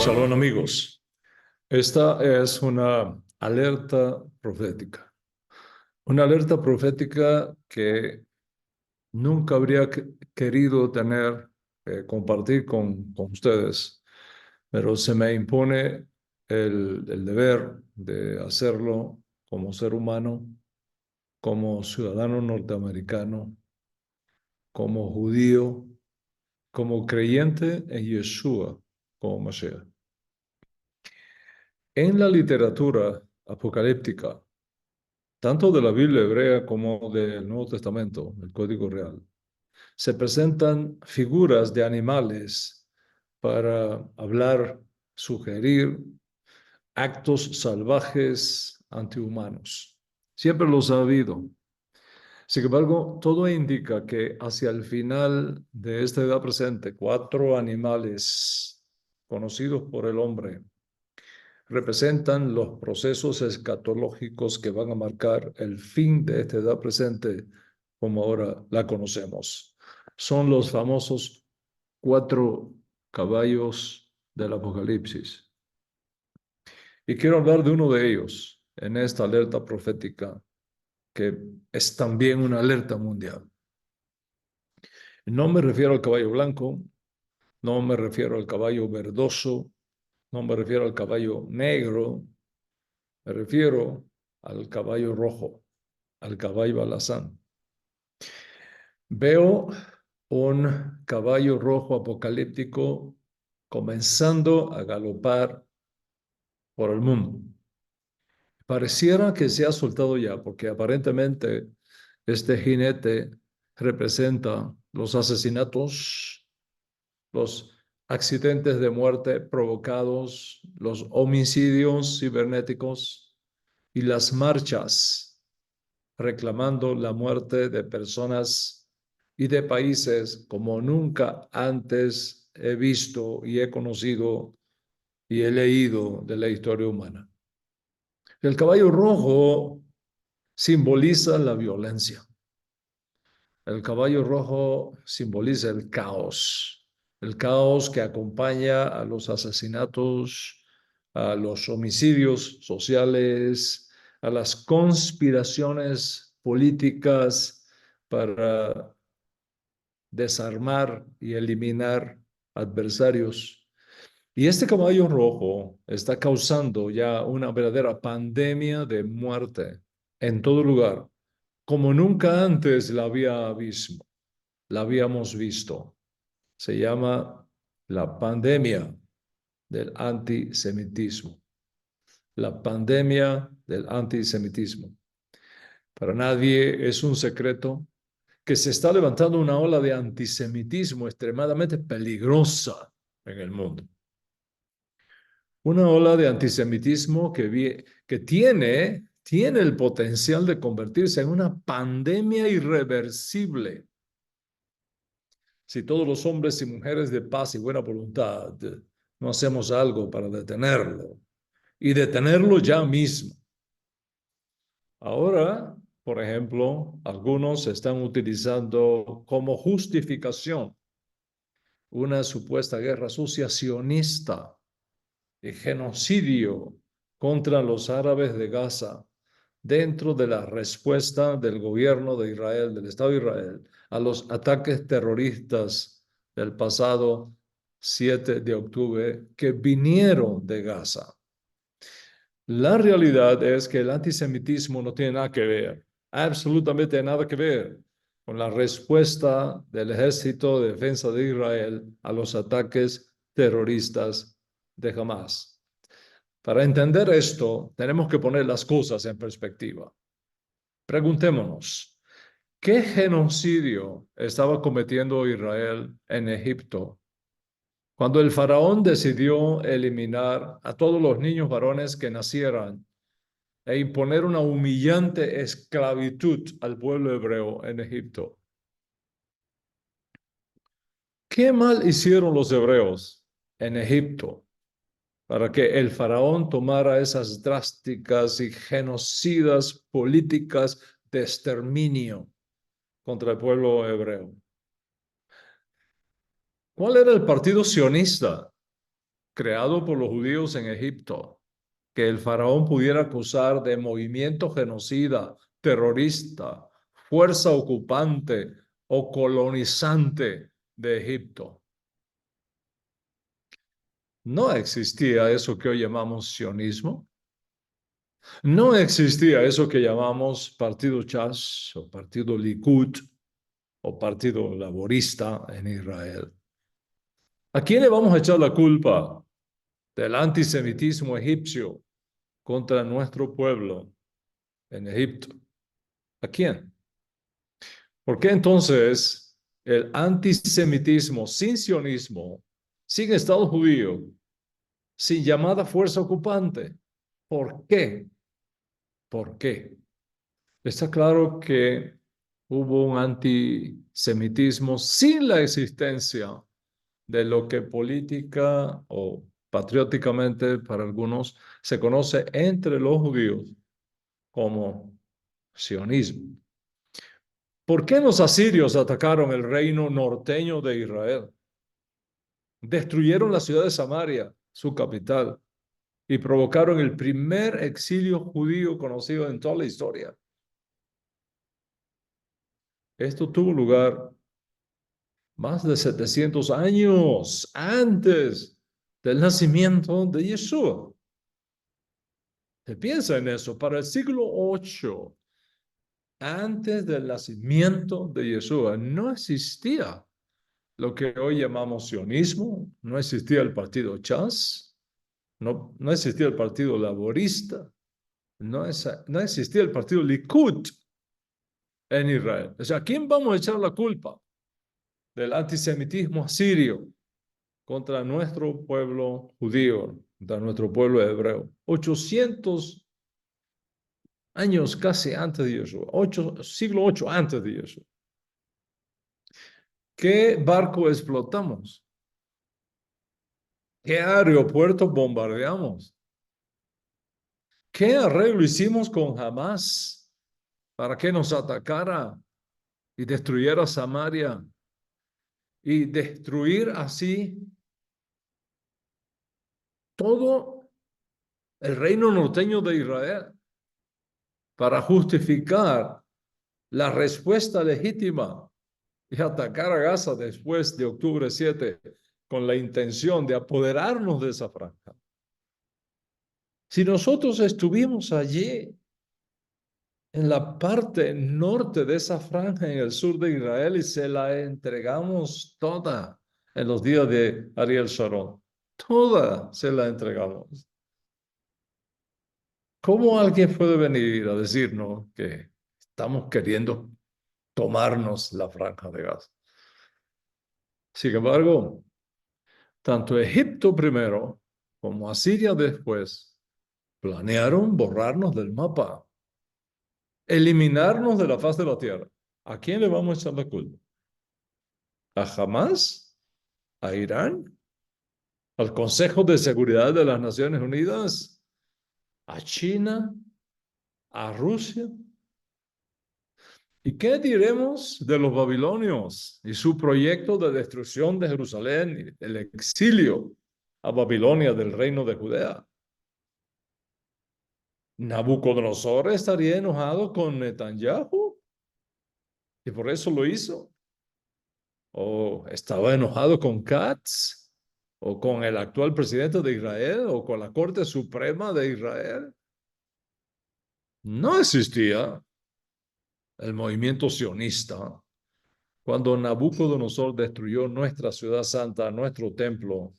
Shalom amigos, esta es una alerta profética que nunca habría querido compartir con ustedes, pero se me impone el deber de hacerlo como ser humano, como ciudadano norteamericano, como judío, como creyente en Yeshua, como Mashiach. En la literatura apocalíptica, tanto de la Biblia hebrea como del Nuevo Testamento, el Código Real, se presentan figuras de animales para hablar, sugerir actos salvajes antihumanos. Siempre los ha habido. Sin embargo, todo indica que hacia el final de esta edad presente, 4 animales conocidos por el hombre representan los procesos escatológicos que van a marcar el fin de esta edad presente como ahora la conocemos. Son los famosos 4 caballos del Apocalipsis. Y quiero hablar de uno de ellos en esta alerta profética, que es también una alerta mundial. No me refiero al caballo blanco, no me refiero al caballo verdoso, no me refiero al caballo negro, me refiero al caballo rojo, al caballo alazán. Veo un caballo rojo apocalíptico comenzando a galopar por el mundo. Pareciera que se ha soltado ya, porque aparentemente este jinete representa los asesinatos, los accidentes de muerte provocados, los homicidios cibernéticos y las marchas reclamando la muerte de personas y de países como nunca antes he visto y he conocido y he leído de la historia humana. El caballo rojo simboliza la violencia. El caballo rojo simboliza el caos que acompaña a los asesinatos, a los homicidios sociales, a las conspiraciones políticas para desarmar y eliminar adversarios. Y este caballo rojo está causando ya una verdadera pandemia de muerte en todo lugar, como nunca antes la habíamos visto. Se llama la pandemia del antisemitismo. La pandemia del antisemitismo. Para nadie es un secreto que se está levantando una ola de antisemitismo extremadamente peligrosa en el mundo. Una ola de antisemitismo que tiene el potencial de convertirse en una pandemia irreversible si todos los hombres y mujeres de paz y buena voluntad no hacemos algo para detenerlo, y detenerlo ya mismo. Ahora, por ejemplo, algunos están utilizando como justificación una supuesta guerra sucia sionista y genocidio contra los árabes de Gaza dentro de la respuesta del gobierno de Israel, del Estado de Israel, a los ataques terroristas del pasado 7 de octubre que vinieron de Gaza. La realidad es que el antisemitismo no tiene nada que ver, absolutamente nada que ver con la respuesta del Ejército de Defensa de Israel a los ataques terroristas de Hamas. Para entender esto, tenemos que poner las cosas en perspectiva. Preguntémonos, ¿qué genocidio estaba cometiendo Israel en Egipto cuando el faraón decidió eliminar a todos los niños varones que nacieran e imponer una humillante esclavitud al pueblo hebreo en Egipto? ¿Qué mal hicieron los hebreos en Egipto para que el faraón tomara esas drásticas y genocidas políticas de exterminio contra el pueblo hebreo? ¿Cuál era el partido sionista creado por los judíos en Egipto, que el faraón pudiera acusar de movimiento genocida, terrorista, fuerza ocupante o colonizante de Egipto. No existía eso que hoy llamamos sionismo. No existía eso que llamamos Partido Shas o Partido Likud o Partido Laborista en Israel. ¿A quién le vamos a echar la culpa del antisemitismo egipcio contra nuestro pueblo en Egipto? ¿A quién? ¿Por qué entonces el antisemitismo sin sionismo, sin Estado judío, sin llamada fuerza ocupante? ¿Por qué? ¿Por qué? Está claro que hubo un antisemitismo sin la existencia de lo que política o patrióticamente para algunos se conoce entre los judíos como sionismo. ¿Por qué los asirios atacaron el reino norteño de Israel? Destruyeron la ciudad de Samaria, su capital, y provocaron el primer exilio judío conocido en toda la historia. Esto tuvo lugar más de 700 años antes del nacimiento de Yeshua. Se piensa en eso, para el siglo 8, antes del nacimiento de Yeshua, no existía lo que hoy llamamos sionismo, no existía el partido Chas, no existía el partido laborista, no existía el partido Likud en Israel. O sea, ¿a quién vamos a echar la culpa del antisemitismo asirio contra nuestro pueblo judío, contra nuestro pueblo hebreo? 800 años casi antes de Yeshua, siglo 8 antes de Yeshua. ¿Qué barco explotamos? ¿Qué aeropuerto bombardeamos? ¿Qué arreglo hicimos con Hamas para que nos atacara y destruyera Samaria y destruir así todo el reino norteño de Israel para justificar la respuesta legítima y atacar a Gaza después de octubre 7 con la intención de apoderarnos de esa franja? Si nosotros estuvimos allí en la parte norte de esa franja en el sur de Israel y se la entregamos toda en los días de Ariel Sharon, toda se la entregamos. ¿Cómo alguien puede venir a decirnos que estamos queriendo tomarnos la franja de Gaza? Sin embargo, tanto Egipto primero como Asiria después planearon borrarnos del mapa, eliminarnos de la faz de la tierra. ¿A quién le vamos a echar la culpa? ¿A Hamas? ¿A Irán? ¿Al Consejo de Seguridad de las Naciones Unidas? ¿A China? ¿A Rusia? ¿Y qué diremos de los babilonios y su proyecto de destrucción de Jerusalén y el exilio a Babilonia del reino de Judea? ¿Nabucodonosor estaría enojado con Netanyahu y por eso lo hizo? ¿O estaba enojado con Katz? ¿O con el actual presidente de Israel? ¿O con la Corte Suprema de Israel? No existía el movimiento sionista cuando Nabucodonosor destruyó nuestra ciudad santa, nuestro templo,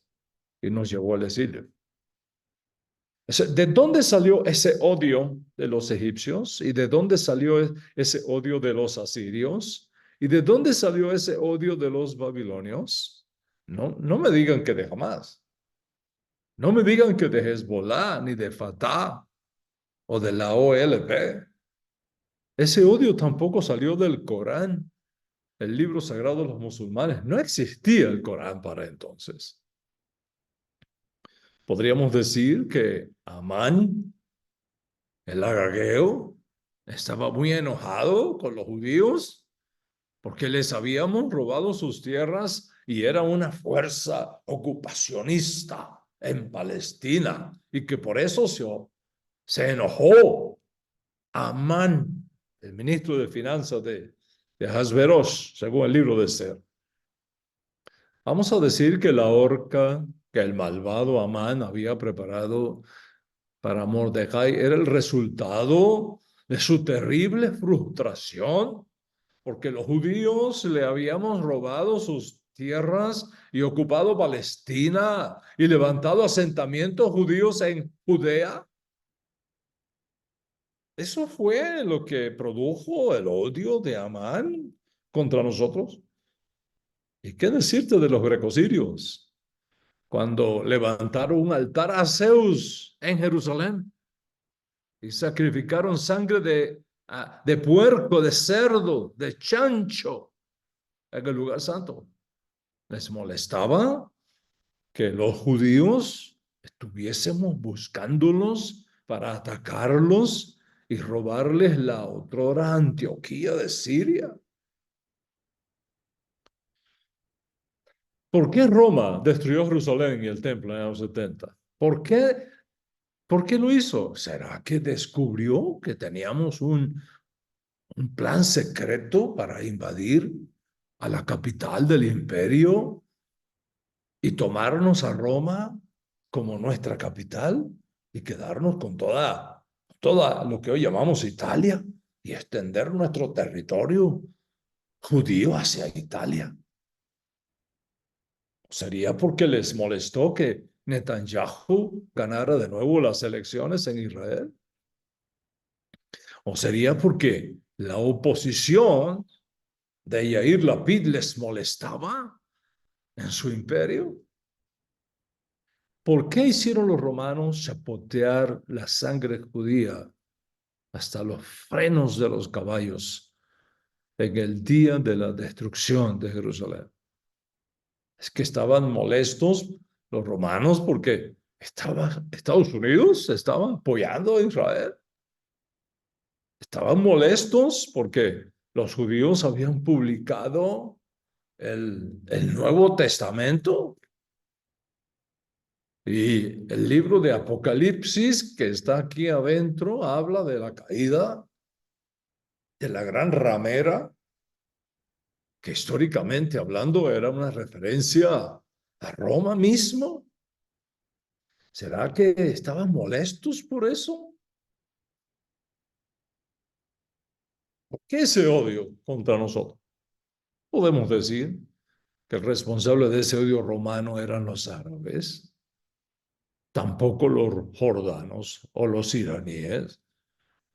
y nos llevó al exilio. ¿De dónde salió ese odio de los egipcios? ¿Y de dónde salió ese odio de los asirios? ¿Y de dónde salió ese odio de los babilonios? No me digan que de Hamas. No me digan que de Hezbollah, ni de Fatah o de la OLP. Ese odio tampoco salió del Corán, el libro sagrado de los musulmanes. No existía el Corán para entonces. Podríamos decir que Amán, el agageo, estaba muy enojado con los judíos porque les habíamos robado sus tierras y era una fuerza ocupacionista en Palestina y que por eso se enojó Amán, el ministro de Finanzas de Ahasverosh, según el libro de Esther. Vamos a decir que la horca que el malvado Amán había preparado para Mordecai era el resultado de su terrible frustración, porque los judíos le habíamos robado sus tierras y ocupado Palestina y levantado asentamientos judíos en Judea. Eso fue lo que produjo el odio de Amán contra nosotros. ¿Y qué decirte de los grecosirios? Cuando levantaron un altar a Zeus en Jerusalén y sacrificaron sangre de puerco, de cerdo, de chancho en el lugar santo. Les molestaba que los judíos estuviésemos buscándolos para atacarlos y robarles la otrora Antioquía de Siria. ¿Por qué Roma destruyó Jerusalén y el templo en los 70? ¿Por qué lo hizo? ¿Será que descubrió que teníamos un plan secreto para invadir a la capital del imperio y tomarnos a Roma como nuestra capital y quedarnos con toda lo que hoy llamamos Italia y extender nuestro territorio judío hacia Italia? ¿Sería porque les molestó que Netanyahu ganara de nuevo las elecciones en Israel? ¿O sería porque la oposición de Yair Lapid les molestaba en su imperio? ¿Por qué hicieron los romanos chapotear la sangre judía hasta los frenos de los caballos en el día de la destrucción de Jerusalén? Es que estaban molestos los romanos porque Estados Unidos estaba apoyando a Israel. Estaban molestos porque los judíos habían publicado el Nuevo Testamento y el libro de Apocalipsis que está aquí adentro habla de la caída de la gran ramera, que históricamente hablando era una referencia a Roma mismo. ¿Será que estaban molestos por eso? ¿Por qué ese odio contra nosotros? Podemos decir que el responsable de ese odio romano eran los árabes, tampoco los jordanos o los iraníes.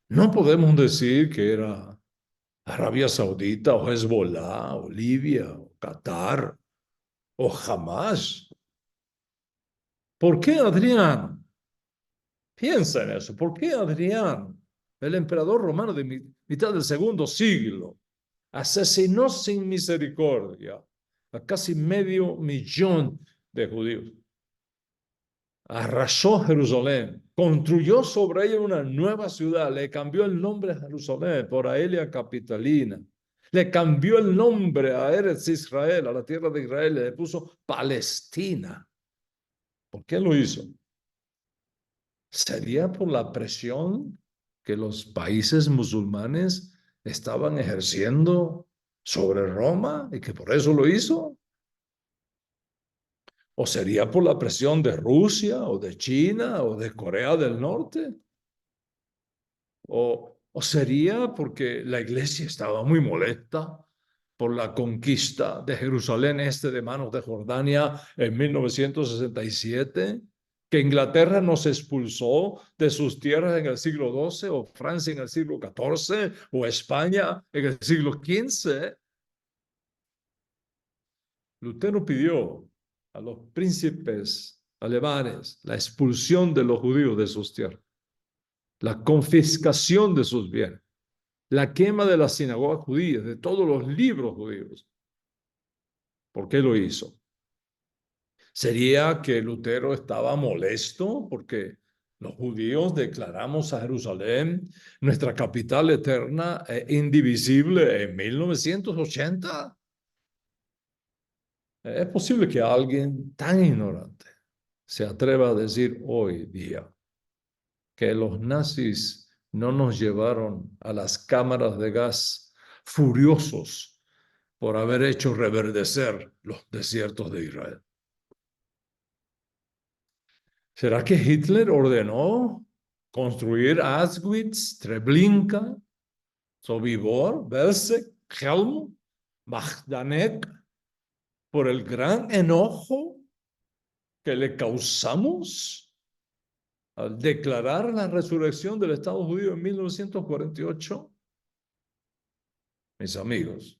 No podemos decir que era Arabia Saudita o Hezbollah o Libia o Qatar o Hamas. ¿Por qué Adrián? Piensa en eso. ¿Por qué Adrián, el emperador romano de mitad del segundo siglo, asesinó sin misericordia a casi 500.000 de judíos? Arrasó Jerusalén, construyó sobre ella una nueva ciudad, le cambió el nombre a Jerusalén por Aelia Capitalina, le cambió el nombre a Eretz Israel, a la tierra de Israel, le puso Palestina. ¿Por qué lo hizo? ¿Sería por la presión que los países musulmanes estaban ejerciendo sobre Roma y que por eso lo hizo? ¿O sería por la presión de Rusia o de China o de Corea del Norte? ¿O sería porque la iglesia estaba muy molesta por la conquista de Jerusalén este de manos de Jordania en 1967? ¿Que Inglaterra nos expulsó de sus tierras en el siglo XII, o Francia en el siglo XIV, o España en el siglo XV? Lutero pidió a los príncipes alemanes la expulsión de los judíos de sus tierras, la confiscación de sus bienes, la quema de las sinagogas judías, de todos los libros judíos. ¿Por qué lo hizo? ¿Sería que Lutero estaba molesto porque los judíos declaramos a Jerusalén nuestra capital eterna e indivisible en 1980? Es posible que alguien tan ignorante se atreva a decir hoy día que los nazis no nos llevaron a las cámaras de gas furiosos por haber hecho reverdecer los desiertos de Israel? ¿Será que Hitler ordenó construir Auschwitz, Treblinka, Sobibor, Belzec, Helm, Majdanek por el gran enojo que le causamos al declarar la resurrección del Estado judío en 1948? Mis amigos,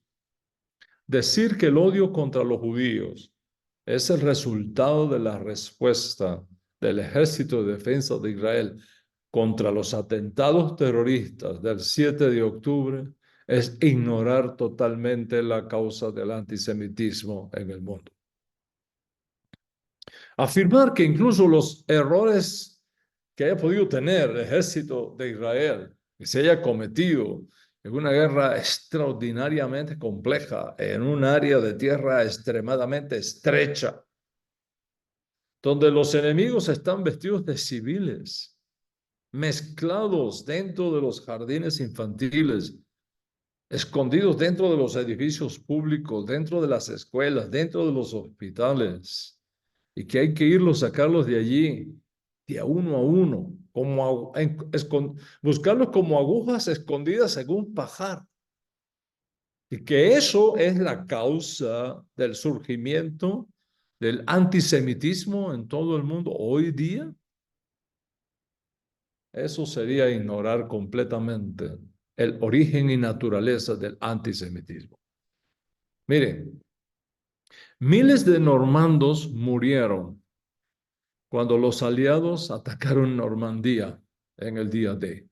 decir que el odio contra los judíos es el resultado de la respuesta del Ejército de Defensa de Israel contra los atentados terroristas del 7 de octubre es ignorar totalmente la causa del antisemitismo en el mundo. Afirmar que incluso los errores que haya podido tener el ejército de Israel, que se haya cometido en una guerra extraordinariamente compleja, en un área de tierra extremadamente estrecha, donde los enemigos están vestidos de civiles, mezclados dentro de los jardines infantiles, escondidos dentro de los edificios públicos, dentro de las escuelas, dentro de los hospitales, y que hay que irlos, sacarlos de allí, de a uno, como buscarlos como agujas escondidas en un pajar. Y que eso es la causa del surgimiento del antisemitismo en todo el mundo hoy día. Eso sería ignorar completamente el origen y naturaleza del antisemitismo. Miren, miles de normandos murieron cuando los aliados atacaron Normandía en el día D.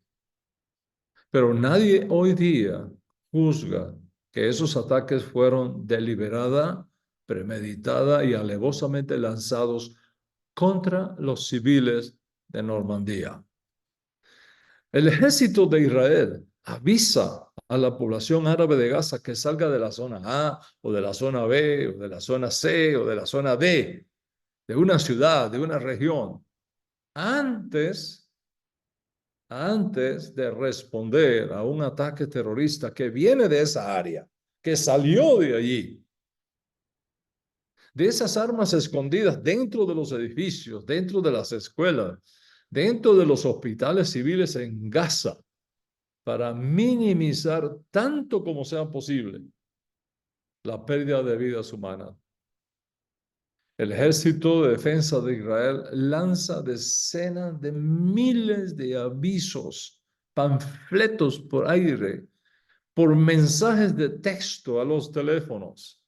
Pero nadie hoy día juzga que esos ataques fueron deliberada, premeditada y alevosamente lanzados contra los civiles de Normandía. El ejército de Israel avisa a la población árabe de Gaza que salga de la zona A o de la zona B o de la zona C o de la zona D, de una ciudad, de una región, antes, antes de responder a un ataque terrorista que viene de esa área, que salió de allí, de esas armas escondidas dentro de los edificios, dentro de las escuelas, dentro de los hospitales civiles en Gaza, para minimizar tanto como sea posible la pérdida de vidas humanas. El Ejército de Defensa de Israel lanza decenas de miles de avisos, panfletos por aire, por mensajes de texto a los teléfonos,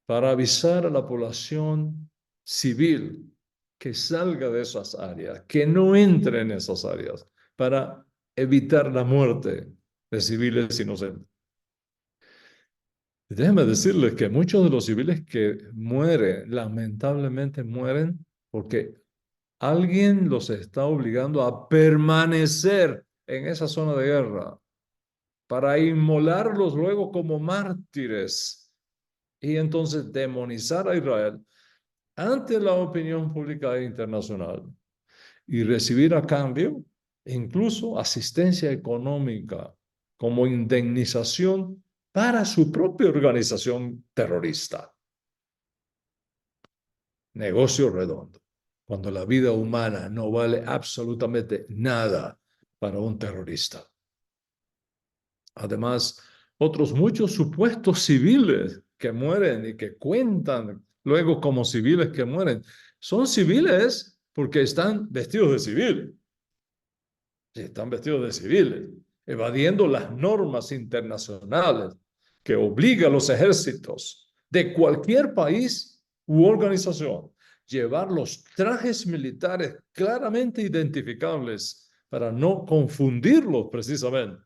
para avisar a la población civil que salga de esas áreas, que no entre en esas áreas, para evitar la muerte de civiles inocentes. Déjenme decirles que muchos de los civiles que mueren, lamentablemente mueren porque alguien los está obligando a permanecer en esa zona de guerra para inmolarlos luego como mártires y entonces demonizar a Israel ante la opinión pública internacional y recibir a cambio incluso asistencia económica como indemnización para su propia organización terrorista. Negocio redondo, cuando la vida humana no vale absolutamente nada para un terrorista. Además, otros muchos supuestos civiles que mueren y que cuentan luego como civiles que mueren, son civiles porque están vestidos de civil. Están vestidos de civiles, evadiendo las normas internacionales que obligan a los ejércitos de cualquier país u organización llevar los trajes militares claramente identificables para no confundirlos precisamente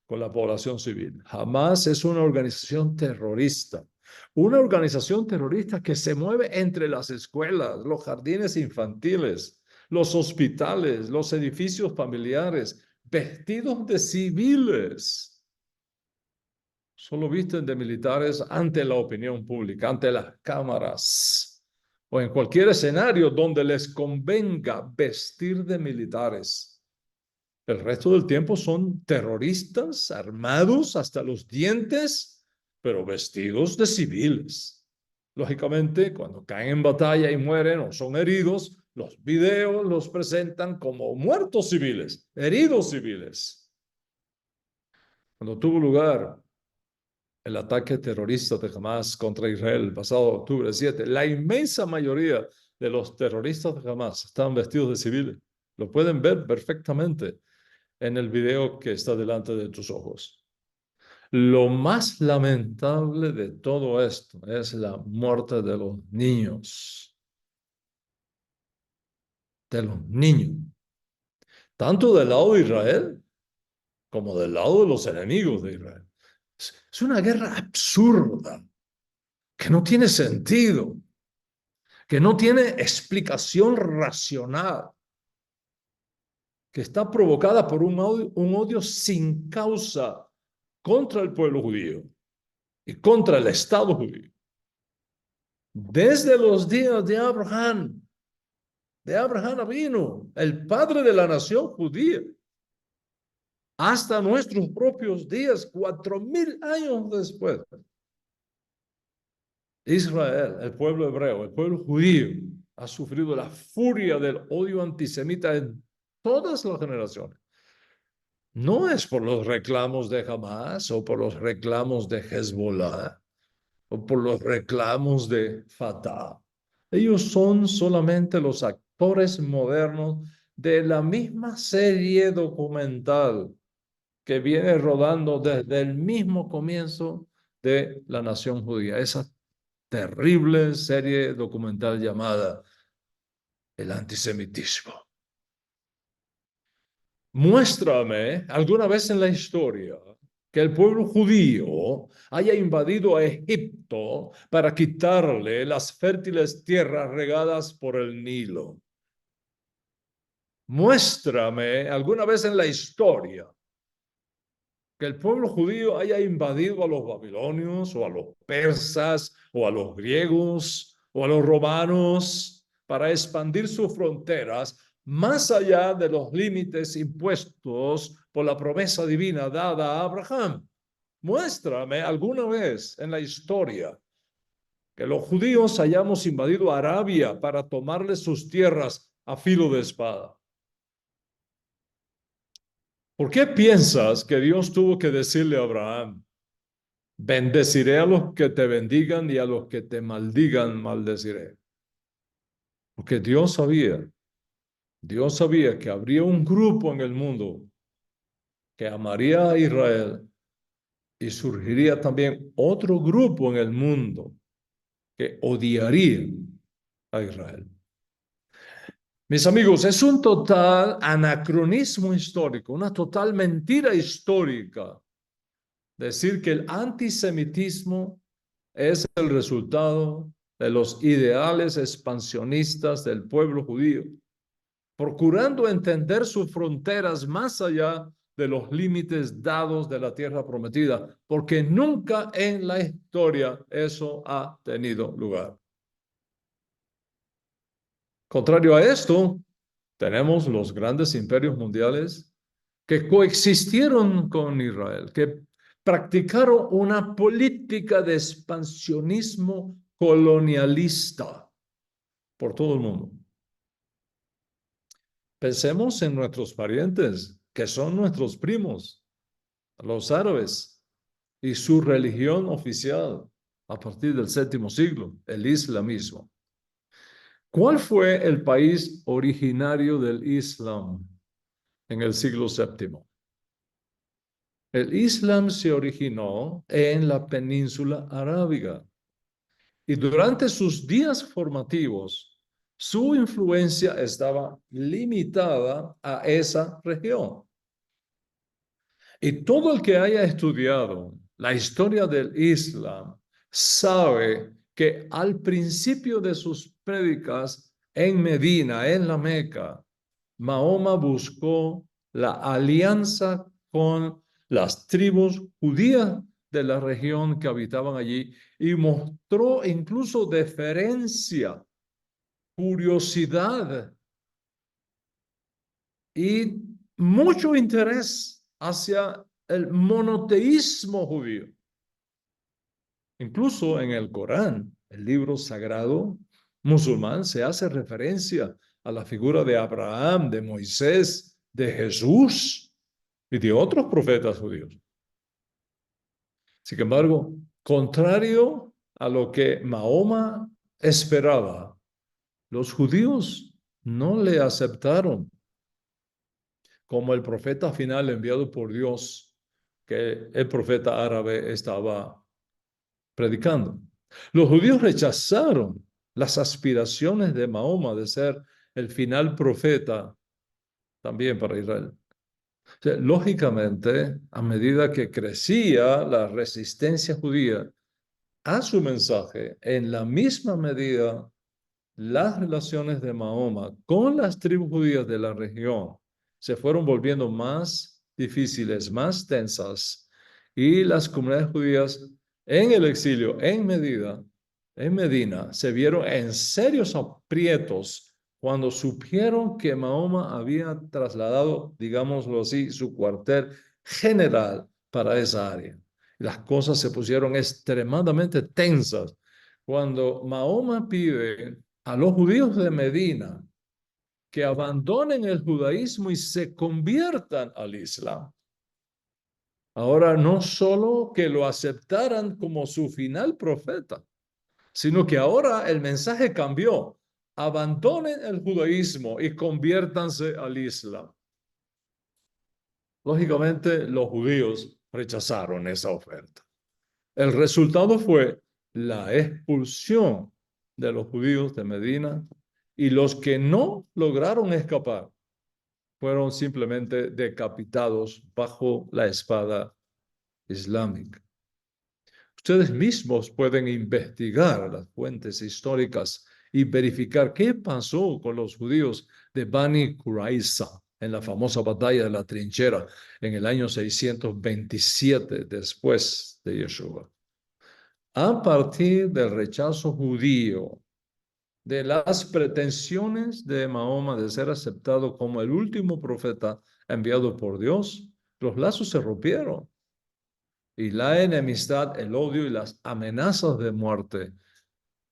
con la población civil. Jamás es una organización terrorista. Una organización terrorista que se mueve entre las escuelas, los jardines infantiles, los hospitales, los edificios familiares, vestidos de civiles. Solo visten de militares ante la opinión pública, ante las cámaras, o en cualquier escenario donde les convenga vestir de militares. El resto del tiempo son terroristas armados hasta los dientes, pero vestidos de civiles. Lógicamente, cuando caen en batalla y mueren o son heridos, los videos los presentan como muertos civiles, heridos civiles. Cuando tuvo lugar el ataque terrorista de Hamas contra Israel el pasado octubre 7, la inmensa mayoría de los terroristas de Hamas estaban vestidos de civiles. Lo pueden ver perfectamente en el video que está delante de tus ojos. Lo más lamentable de todo esto es la muerte de los niños. De los niños. Tanto del lado de Israel como del lado de los enemigos de Israel. Es una guerra absurda, que no tiene sentido, que no tiene explicación racional, que está provocada por un odio sin causa contra el pueblo judío y contra el Estado judío. Desde los días de Abraham Avinu, el padre de la nación judía, hasta nuestros propios días, 4000 años después. Israel, el pueblo hebreo, el pueblo judío, ha sufrido la furia del odio antisemita en todas las generaciones. No es por los reclamos de Hamas o por los reclamos de Hezbollah o por los reclamos de Fatah. Ellos son solamente los actores modernos de la misma serie documental que viene rodando desde el mismo comienzo de la nación judía. Esa terrible serie documental llamada el antisemitismo. Muéstrame alguna vez en la historia que el pueblo judío haya invadido a Egipto para quitarle las fértiles tierras regadas por el Nilo. Muéstrame alguna vez en la historia que el pueblo judío haya invadido a los babilonios o a los persas o a los griegos o a los romanos para expandir sus fronteras más allá de los límites impuestos por la promesa divina dada a Abraham. Muéstrame alguna vez en la historia que los judíos hayamos invadido Arabia para tomarle sus tierras a filo de espada. ¿Por qué piensas que Dios tuvo que decirle a Abraham, bendeciré a los que te bendigan y a los que te maldigan, maldeciré? Porque Dios sabía que habría un grupo en el mundo que amaría a Israel y surgiría también otro grupo en el mundo que odiaría a Israel. Mis amigos, es un total anacronismo histórico, una total mentira histórica decir que el antisemitismo es el resultado de los ideales expansionistas del pueblo judío, procurando entender sus fronteras más allá de los límites dados de la tierra prometida, porque nunca en la historia eso ha tenido lugar. Contrario a esto, tenemos los grandes imperios mundiales que coexistieron con Israel, que practicaron una política de expansionismo colonialista por todo el mundo. Pensemos en nuestros parientes, que son nuestros primos, los árabes, y su religión oficial a partir del séptimo siglo, el islamismo. ¿Cuál fue el país originario del Islam en el siglo séptimo? El Islam se originó en la península arábiga y durante sus días formativos, su influencia estaba limitada a esa región. Y todo el que haya estudiado la historia del Islam sabe que al principio de sus prédicas en Medina, en la Meca, Mahoma buscó la alianza con las tribus judías de la región que habitaban allí y mostró incluso deferencia curiosidad y mucho interés hacia el monoteísmo judío. Incluso en el Corán, el libro sagrado musulmán, se hace referencia a la figura de Abraham, de Moisés, de Jesús y de otros profetas judíos. Sin embargo, contrario a lo que Mahoma esperaba, los judíos no le aceptaron como el profeta final enviado por Dios que el profeta árabe estaba predicando. Los judíos rechazaron las aspiraciones de Mahoma de ser el final profeta también para Israel. O sea, lógicamente, a medida que crecía la resistencia judía a su mensaje, en la misma medida las relaciones de Mahoma con las tribus judías de la región se fueron volviendo más difíciles, más tensas, y las comunidades judías en el exilio, en Medina, se vieron en serios aprietos cuando supieron que Mahoma había trasladado, digámoslo así, su cuartel general para esa área. Las cosas se pusieron extremadamente tensas cuando Mahoma pide a los judíos de Medina que abandonen el judaísmo y se conviertan al Islam. Ahora no solo que lo aceptaran como su final profeta, sino que ahora el mensaje cambió. Abandonen el judaísmo y conviértanse al Islam. Lógicamente, los judíos rechazaron esa oferta. El resultado fue la expulsión de los judíos de Medina, y los que no lograron escapar fueron simplemente decapitados bajo la espada islámica. Ustedes mismos pueden investigar las fuentes históricas y verificar qué pasó con los judíos de Bani Qurayza en la famosa batalla de la trinchera en el año 627 después de Yeshua. A partir del rechazo judío, de las pretensiones de Mahoma de ser aceptado como el último profeta enviado por Dios, los lazos se rompieron. Y la enemistad, el odio y las amenazas de muerte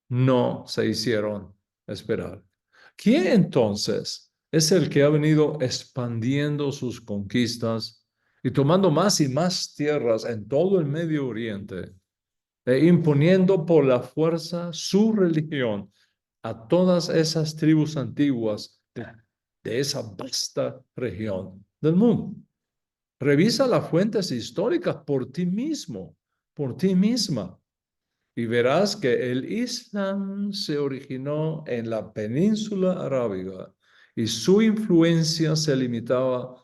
no se hicieron esperar. ¿Quién entonces es el que ha venido expandiendo sus conquistas y tomando más y más tierras en todo el Medio Oriente e imponiendo por la fuerza su religión a todas esas tribus antiguas de esa vasta región del mundo? Revisa las fuentes históricas por ti mismo, por ti misma, y verás que el Islam se originó en la península arábiga y su influencia se limitaba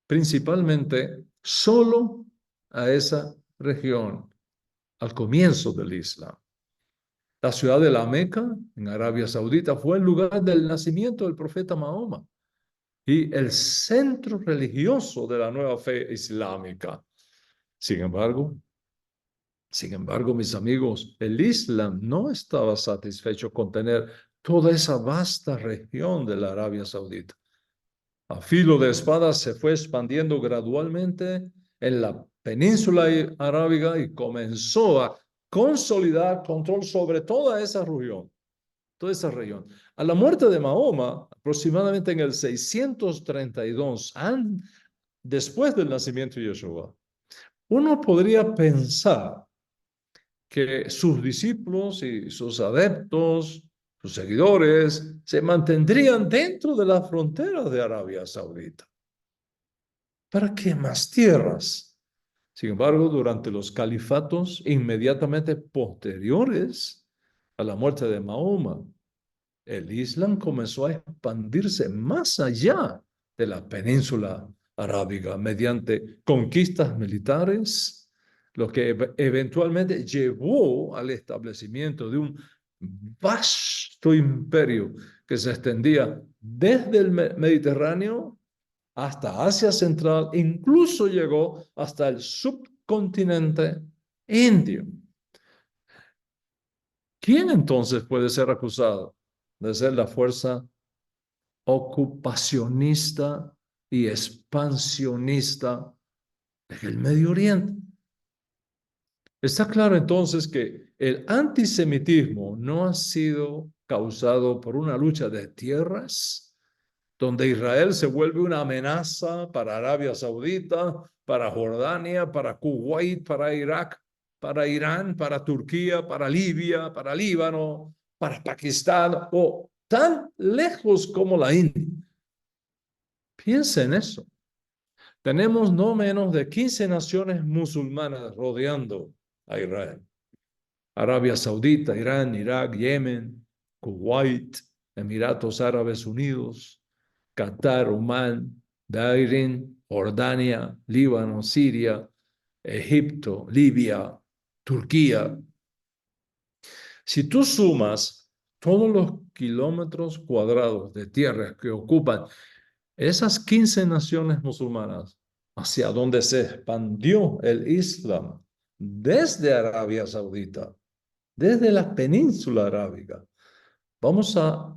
principalmente solo a esa región al comienzo del Islam. La ciudad de la Meca, en Arabia Saudita, fue el lugar del nacimiento del profeta Mahoma y el centro religioso de la nueva fe islámica. Sin embargo, mis amigos, el Islam no estaba satisfecho con tener toda esa vasta región de la Arabia Saudita. A filo de espada se fue expandiendo gradualmente en la península arábiga y comenzó a consolidar control sobre toda esa región. A la muerte de Mahoma, aproximadamente en el 632, después del nacimiento de Yeshua, uno podría pensar que sus discípulos y sus adeptos, sus seguidores, se mantendrían dentro de las fronteras de Arabia Saudita. ¿Para qué más tierras? Sin embargo, durante los califatos inmediatamente posteriores a la muerte de Mahoma, el Islam comenzó a expandirse más allá de la península arábiga mediante conquistas militares, lo que eventualmente llevó al establecimiento de un vasto imperio que se extendía desde el Mediterráneo hasta Asia Central, incluso llegó hasta el subcontinente indio. ¿Quién entonces puede ser acusado de ser la fuerza ocupacionista y expansionista en el Medio Oriente. Está claro entonces que el antisemitismo no ha sido causado por una lucha de tierras, donde Israel se vuelve una amenaza para Arabia Saudita, para Jordania, para Kuwait, para Irak, para Irán, para Turquía, para Libia, para Líbano, para Pakistán o tan lejos como la India. Piensa en eso. Tenemos no menos de 15 naciones musulmanas rodeando a Israel. Arabia Saudita, Irán, Irak, Yemen, Kuwait, Emiratos Árabes Unidos, Qatar, Omán, Bahrein, Jordania, Líbano, Siria, Egipto, Libia, Turquía. Si tú sumas todos los kilómetros cuadrados de tierra que ocupan esas 15 naciones musulmanas hacia donde se expandió el Islam desde Arabia Saudita, desde la península arábiga, vamos a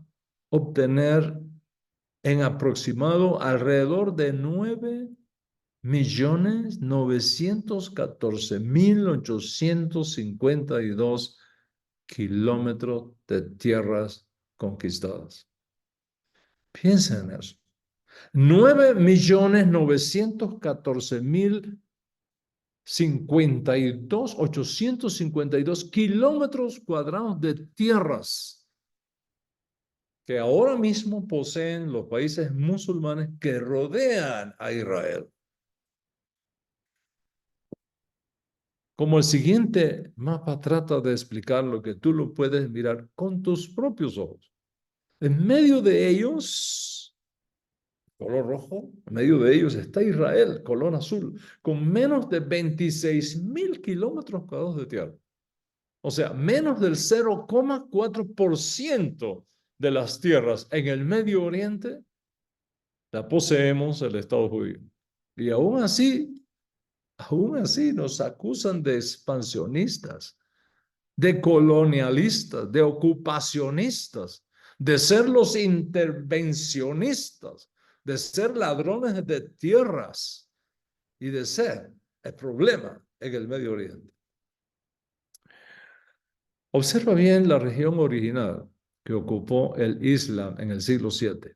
obtener en aproximado alrededor de 9.914.852 kilómetros de tierras conquistadas. Piensa en eso. 9.914.852 kilómetros cuadrados de tierras que ahora mismo poseen los países musulmanes que rodean a Israel. Como el siguiente mapa trata de explicar lo que tú lo puedes mirar con tus propios ojos. En medio de ellos, color rojo, en medio de ellos está Israel, color azul, con menos de 26.000 kilómetros cuadrados de tierra. O sea, menos del 0,4% de las tierras en el Medio Oriente la poseemos el Estado judío. Y aún así nos acusan de expansionistas, de colonialistas, de ocupacionistas, de ser los intervencionistas, de ser ladrones de tierras y de ser el problema en el Medio Oriente. Observa bien la región original que ocupó el Islam en el siglo VII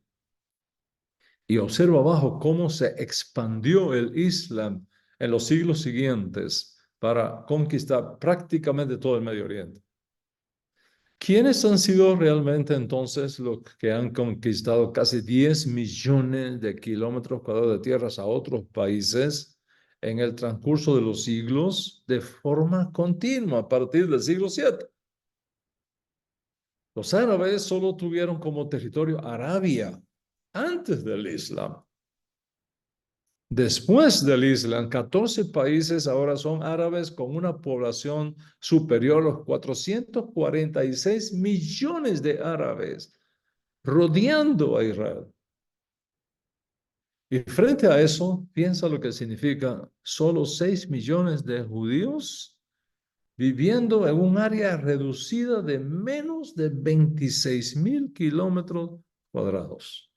y observa abajo cómo se expandió el Islam en los siglos siguientes para conquistar prácticamente todo el Medio Oriente. ¿Quiénes han sido realmente entonces los que han conquistado casi 10 millones de kilómetros cuadrados de tierras a otros países en el transcurso de los siglos de forma continua a partir del siglo VII? Los árabes solo tuvieron como territorio Arabia antes del Islam. Después del Islam, 14 países ahora son árabes con una población superior a los 446 millones de árabes rodeando a Israel. Y frente a eso, piensa lo que significa solo 6 millones de judíos viviendo en un área reducida de menos de 26.000 kilómetros cuadrados.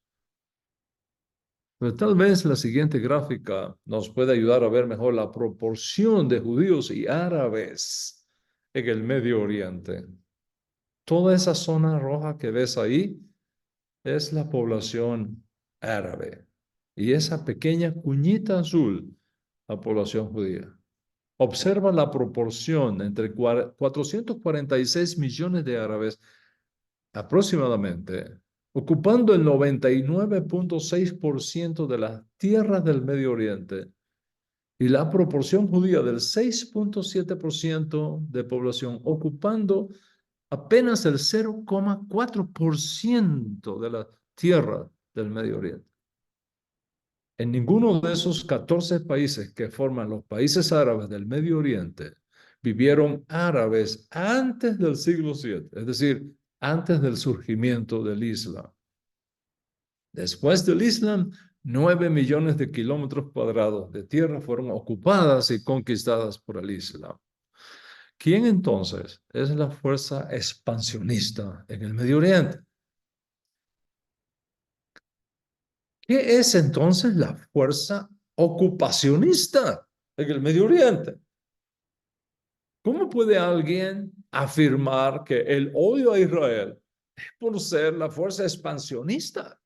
Pero tal vez la siguiente gráfica nos puede ayudar a ver mejor la proporción de judíos y árabes en el Medio Oriente. Toda esa zona roja que ves ahí es la población árabe y esa pequeña cuñita azul, la población judía. Observa la proporción entre 446 millones de árabes aproximadamente, ocupando el 99,6% de las tierras del Medio Oriente y la proporción judía del 6,7% de población, ocupando apenas el 0,4% de la tierra del Medio Oriente. En ninguno de esos 14 países que forman los países árabes del Medio Oriente vivieron árabes antes del siglo VII, es decir, antes del surgimiento del Islam. Después del Islam, 9 millones de kilómetros cuadrados de tierra fueron ocupadas y conquistadas por el Islam. ¿Quién entonces es la fuerza expansionista en el Medio Oriente? ¿Qué es entonces la fuerza ocupacionista en el Medio Oriente? ¿Cómo puede alguien afirmar que el odio a Israel es por ser la fuerza expansionista?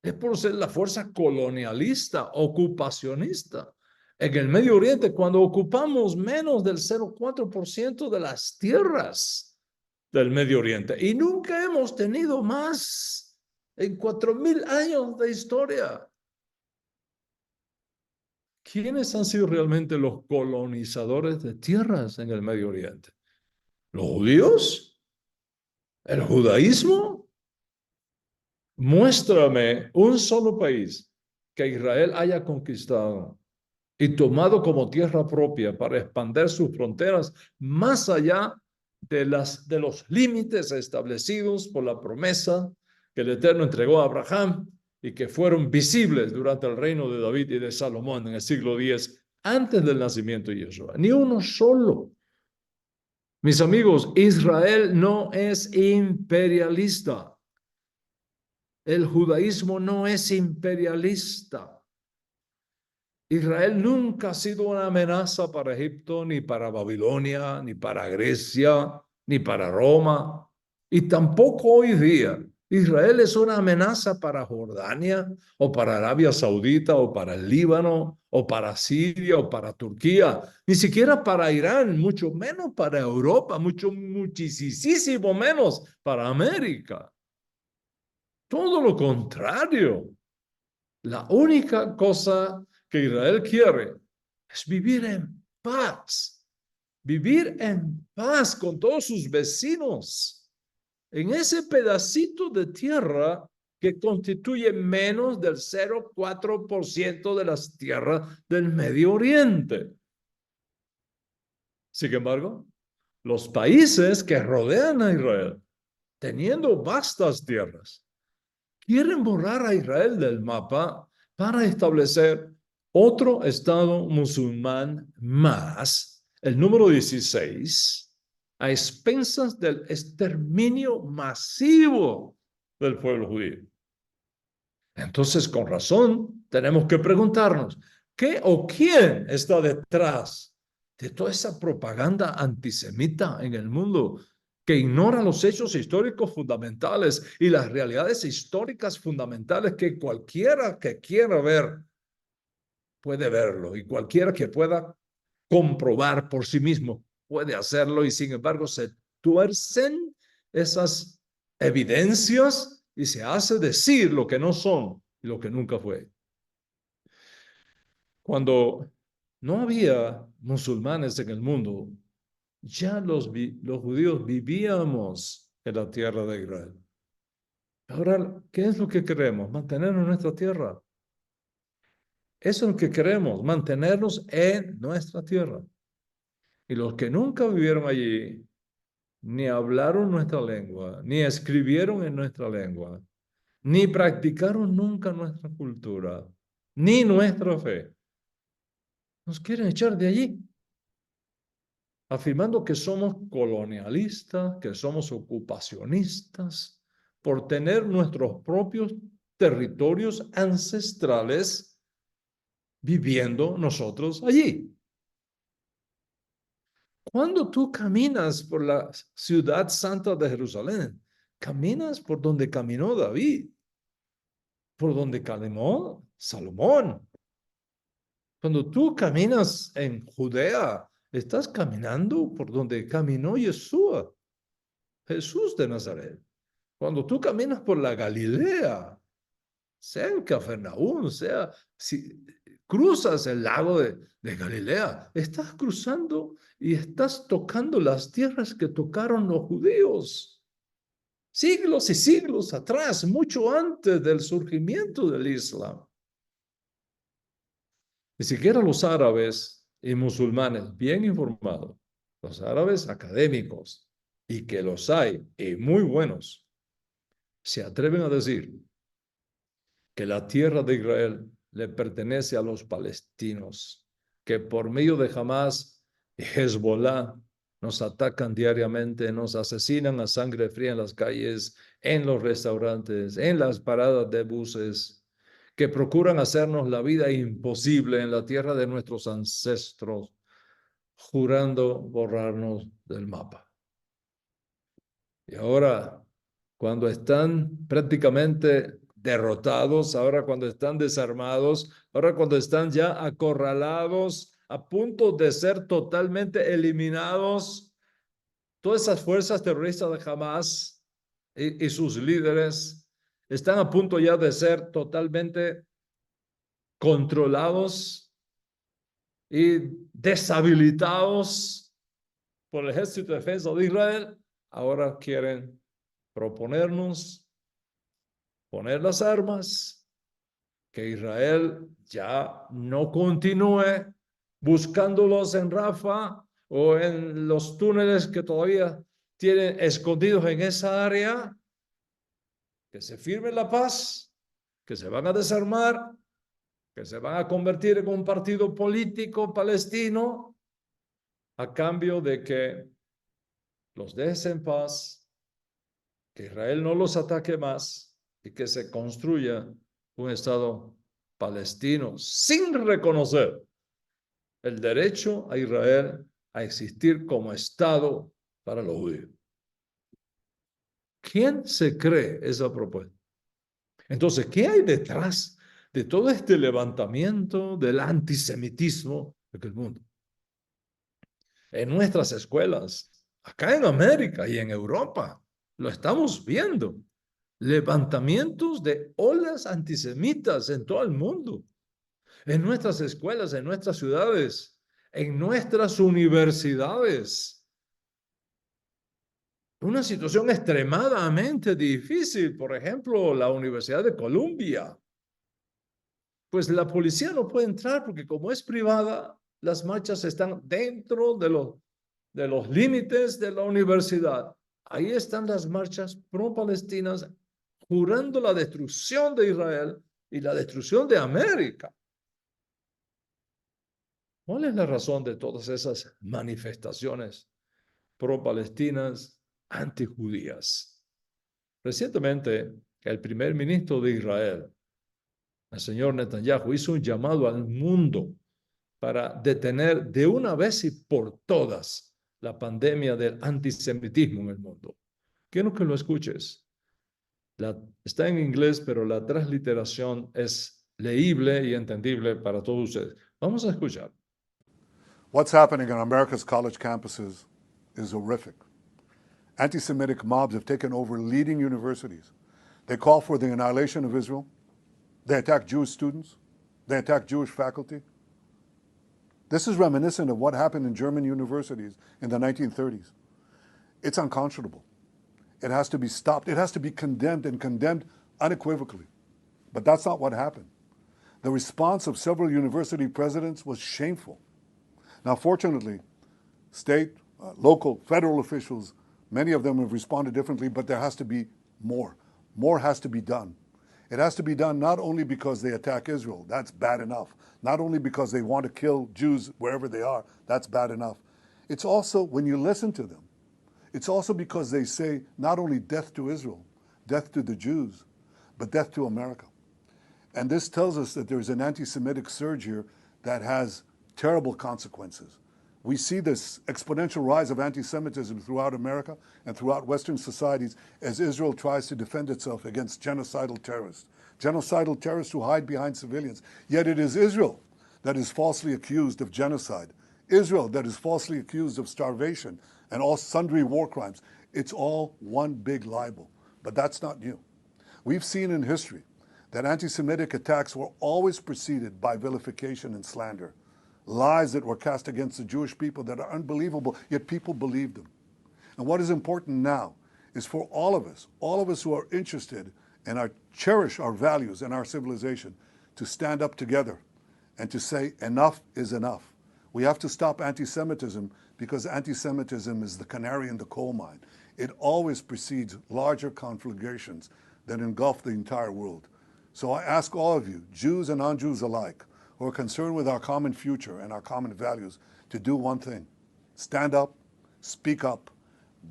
Es por ser la fuerza colonialista, ocupacionista. En el Medio Oriente, cuando ocupamos menos del 0,4% de las tierras del Medio Oriente y nunca hemos tenido más en 4.000 años de historia. ¿Quiénes han sido realmente los colonizadores de tierras en el Medio Oriente? ¿Los judíos? ¿El judaísmo? Muéstrame un solo país que Israel haya conquistado y tomado como tierra propia para expandir sus fronteras más allá de los límites establecidos por la promesa que el Eterno entregó a Abraham y que fueron visibles durante el reino de David y de Salomón en el siglo X, antes del nacimiento de Yeshua. Ni uno solo. Mis amigos, Israel no es imperialista. El judaísmo no es imperialista. Israel nunca ha sido una amenaza para Egipto, ni para Babilonia, ni para Grecia, ni para Roma. Y tampoco hoy día. Israel es una amenaza para Jordania, o para Arabia Saudita, o para el Líbano, o para Siria, o para Turquía. Ni siquiera para Irán, mucho menos para Europa, muchísimo menos para América. Todo lo contrario. La única cosa que Israel quiere es vivir en paz con todos sus vecinos, en ese pedacito de tierra que constituye menos del 0,4% de las tierras del Medio Oriente. Sin embargo, los países que rodean a Israel, teniendo vastas tierras, quieren borrar a Israel del mapa para establecer otro estado musulmán más, el número 16, a expensas del exterminio masivo del pueblo judío. Entonces, con razón, tenemos que preguntarnos, ¿qué o quién está detrás de toda esa propaganda antisemita en el mundo que ignora los hechos históricos fundamentales y las realidades históricas fundamentales que cualquiera que quiera ver puede verlo y cualquiera que pueda comprobar por sí mismo puede hacerlo y sin embargo se tuercen esas evidencias y se hace decir lo que no son y lo que nunca fue? Cuando no había musulmanes en el mundo, ya los judíos vivíamos en la tierra de Israel. Ahora, ¿qué es lo que queremos? Mantenernos en nuestra tierra. Eso es lo que queremos, mantenernos en nuestra tierra. Y los que nunca vivieron allí, ni hablaron nuestra lengua, ni escribieron en nuestra lengua, ni practicaron nunca nuestra cultura, ni nuestra fe, nos quieren echar de allí, afirmando que somos colonialistas, que somos ocupacionistas, por tener nuestros propios territorios ancestrales viviendo nosotros allí. Cuando tú caminas por la ciudad santa de Jerusalén, caminas por donde caminó David, por donde caminó Salomón. Cuando tú caminas en Judea, estás caminando por donde caminó Yeshua, Jesús de Nazaret. Cuando tú caminas por la Galilea, sea en Cafarnaúm, sea si cruzas el lago de Galilea, estás cruzando y estás tocando las tierras que tocaron los judíos siglos y siglos atrás, mucho antes del surgimiento del Islam. Ni siquiera los árabes y musulmanes bien informados, los árabes académicos, y que los hay, y muy buenos, se atreven a decir que la tierra de Israel le pertenece a los palestinos, que por medio de Hamas y Hezbollah nos atacan diariamente, nos asesinan a sangre fría en las calles, en los restaurantes, en las paradas de buses, que procuran hacernos la vida imposible en la tierra de nuestros ancestros, jurando borrarnos del mapa. Y ahora, cuando están prácticamente derrotados, ahora cuando están desarmados, ahora cuando están ya acorralados, a punto de ser totalmente eliminados, todas esas fuerzas terroristas de Hamas y sus líderes están a punto ya de ser totalmente controlados y deshabilitados por el Ejército de Defensa de Israel. Ahora quieren proponernos poner las armas, que Israel ya no continúe buscándolos en Rafa o en los túneles que todavía tienen escondidos en esa área, que se firme la paz, que se van a desarmar, que se van a convertir en un partido político palestino a cambio de que los dejes en paz, que Israel no los ataque más y que se construya un Estado palestino sin reconocer el derecho a Israel a existir como Estado para los judíos. ¿Quién se cree esa propuesta? Entonces, ¿qué hay detrás de todo este levantamiento del antisemitismo en el mundo? En nuestras escuelas, acá en América y en Europa, lo estamos viendo. Levantamientos de olas antisemitas en todo el mundo, en nuestras escuelas, en nuestras ciudades, en nuestras universidades. Una situación extremadamente difícil, por ejemplo, la Universidad de Columbia. Pues la policía no puede entrar porque como es privada, las marchas están dentro de los límites de la universidad. Ahí están las marchas pro-palestinas jurando la destrucción de Israel y la destrucción de América. ¿Cuál es la razón de todas esas manifestaciones pro-palestinas, antijudías? Recientemente, el primer ministro de Israel, el señor Netanyahu, hizo un llamado al mundo para detener de una vez y por todas la pandemia del antisemitismo en el mundo. Quiero que lo escuches. Está en inglés, pero la transliteración es leíble y entendible para todos ustedes. Vamos a escuchar. What's happening on America's college campuses is horrific. Anti-Semitic mobs have taken over leading universities. They call for the annihilation of Israel. They attack Jewish students. They attack Jewish faculty. This is reminiscent of what happened in German universities in the 1930s. It's unconscionable. It has to be stopped. It has to be condemned and condemned unequivocally. But that's not what happened. The response of several university presidents was shameful. Now, fortunately, state, local, federal officials, many of them have responded differently, but there has to be more. More has to be done. It has to be done not only because they attack Israel, that's bad enough. Not only because they want to kill Jews wherever they are, that's bad enough. It's also, when you listen to them, it's also because they say not only death to Israel, death to the Jews, but death to America. And this tells us that there's an anti-Semitic surge here that has terrible consequences. We see this exponential rise of anti-Semitism throughout America and throughout Western societies as Israel tries to defend itself against genocidal terrorists who hide behind civilians. Yet it is Israel that is falsely accused of genocide, Israel that is falsely accused of starvation and all sundry war crimes. It's all one big libel. But that's not new. We've seen in history that anti-Semitic attacks were always preceded by vilification and slander. Lies that were cast against the Jewish people that are unbelievable, yet people believed them. And what is important now is for all of us who are interested and cherish our values and our civilization, to stand up together and to say enough is enough. We have to stop anti-Semitism because anti-Semitism is the canary in the coal mine. It always precedes larger conflagrations that engulf the entire world. So I ask all of you, Jews and non-Jews alike, who are concerned with our common future and our common values, to do one thing. Stand up, speak up,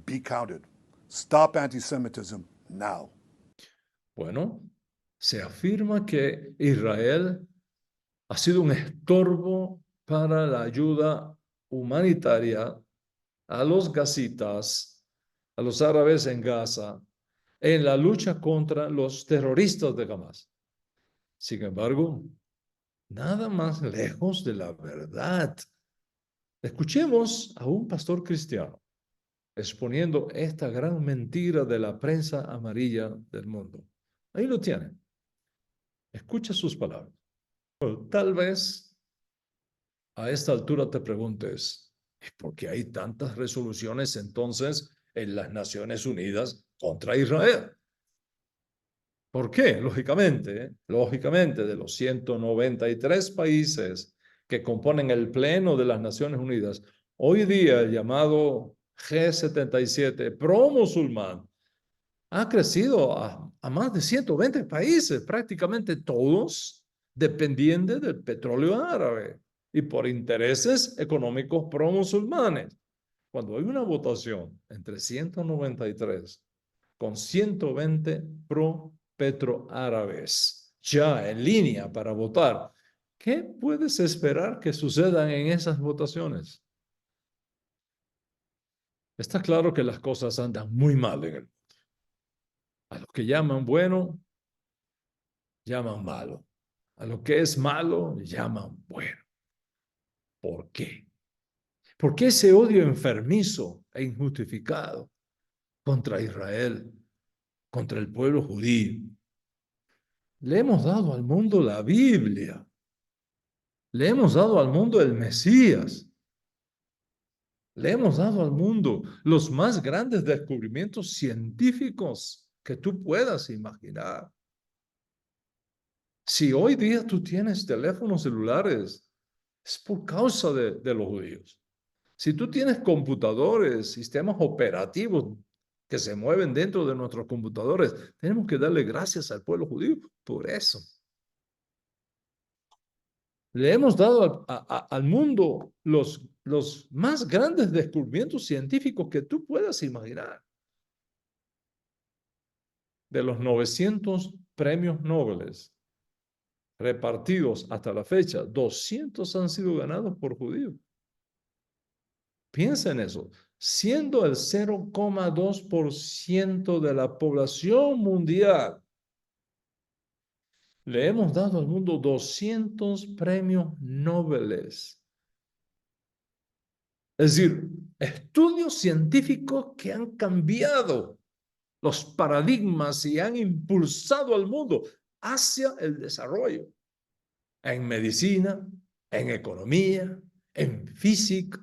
be counted. Stop anti-Semitism now. Bueno, se afirma que Israel ha sido un estorbo para la ayuda humanitaria a los gazitas, a los árabes en Gaza, en la lucha contra los terroristas de Hamas. Sin embargo, nada más lejos de la verdad. Escuchemos a un pastor cristiano exponiendo esta gran mentira de la prensa amarilla del mundo. Ahí lo tienen. Escucha sus palabras. Tal vez a esta altura te preguntes, ¿por qué hay tantas resoluciones entonces en las Naciones Unidas contra Israel? ¿Por qué? Lógicamente, de los 193 países que componen el Pleno de las Naciones Unidas, hoy día el llamado G77 pro-musulmán ha crecido a más de 120 países, prácticamente todos dependientes del petróleo árabe y por intereses económicos pro-musulmanes. Cuando hay una votación entre 193 con 120 pro-petroárabes ya en línea para votar, ¿qué puedes esperar que sucedan en esas votaciones? Está claro que las cosas andan muy mal en el mundo. A lo que llaman bueno, llaman malo. A lo que es malo, llaman bueno. ¿Por qué? ¿Por qué ese odio enfermizo e injustificado contra Israel, contra el pueblo judío? Le hemos dado al mundo la Biblia. Le hemos dado al mundo el Mesías. Le hemos dado al mundo los más grandes descubrimientos científicos que tú puedas imaginar. Si hoy día tú tienes teléfonos celulares, es por causa de los judíos. Si tú tienes computadores, sistemas operativos que se mueven dentro de nuestros computadores, tenemos que darle gracias al pueblo judío por eso. Le hemos dado al mundo los más grandes descubrimientos científicos que tú puedas imaginar. De los 900 premios Nobel repartidos hasta la fecha, 200 han sido ganados por judíos. Piensa en eso. Siendo el 0,2% de la población mundial, le hemos dado al mundo 200 premios Nobel. Es decir, estudios científicos que han cambiado los paradigmas y han impulsado al mundo hacia el desarrollo en medicina, en economía, en física.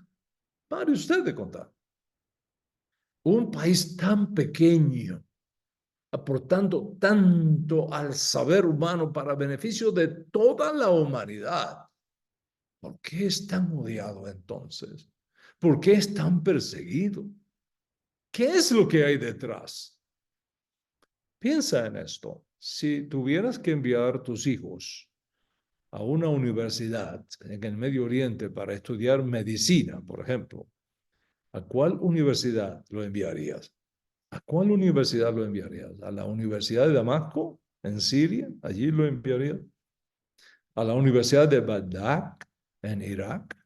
Pare usted de contar. Un país tan pequeño, aportando tanto al saber humano para beneficio de toda la humanidad. ¿Por qué es tan odiado entonces? ¿Por qué es tan perseguido? ¿Qué es lo que hay detrás? Piensa en esto. Si tuvieras que enviar tus hijos a una universidad en el Medio Oriente para estudiar medicina, por ejemplo, ¿a cuál universidad lo enviarías? ¿A cuál universidad lo enviarías? ¿A la Universidad de Damasco, en Siria? ¿Allí lo enviarías? ¿A la Universidad de Bagdad, en Irak?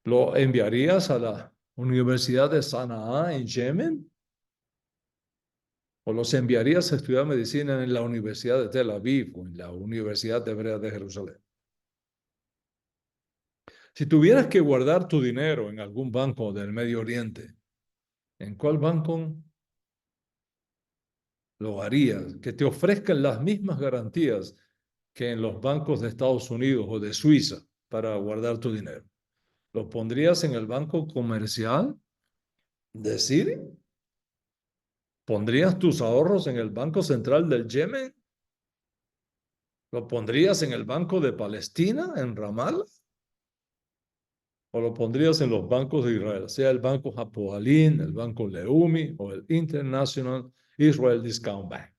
¿Lo enviarías a la Universidad de Sanaa, en Yemen? ¿O los enviarías a estudiar medicina en la Universidad de Tel Aviv o en la Universidad Hebrea de Jerusalén? Si tuvieras que guardar tu dinero en algún banco del Medio Oriente, ¿en cuál banco lo harías? Que te ofrezcan las mismas garantías que en los bancos de Estados Unidos o de Suiza para guardar tu dinero. ¿Lo pondrías en el banco comercial de Siria? ¿Pondrías tus ahorros en el Banco Central del Yemen? ¿Lo pondrías en el Banco de Palestina, en Ramallah? ¿O lo pondrías en los bancos de Israel, sea el Banco Hapoalim, el Banco Leumi o el International Israel Discount Bank?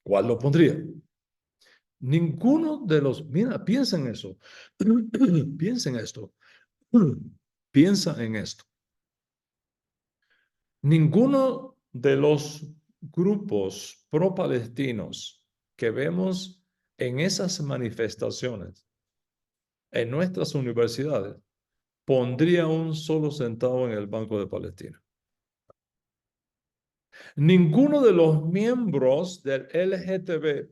¿Cuál lo pondría? Ninguno de los, mira, piensa en eso, piensa en esto, piensa en esto. Ninguno de los grupos pro-palestinos que vemos en esas manifestaciones en nuestras universidades pondría un solo centavo en el Banco de Palestina. Ninguno de los miembros del LGTB+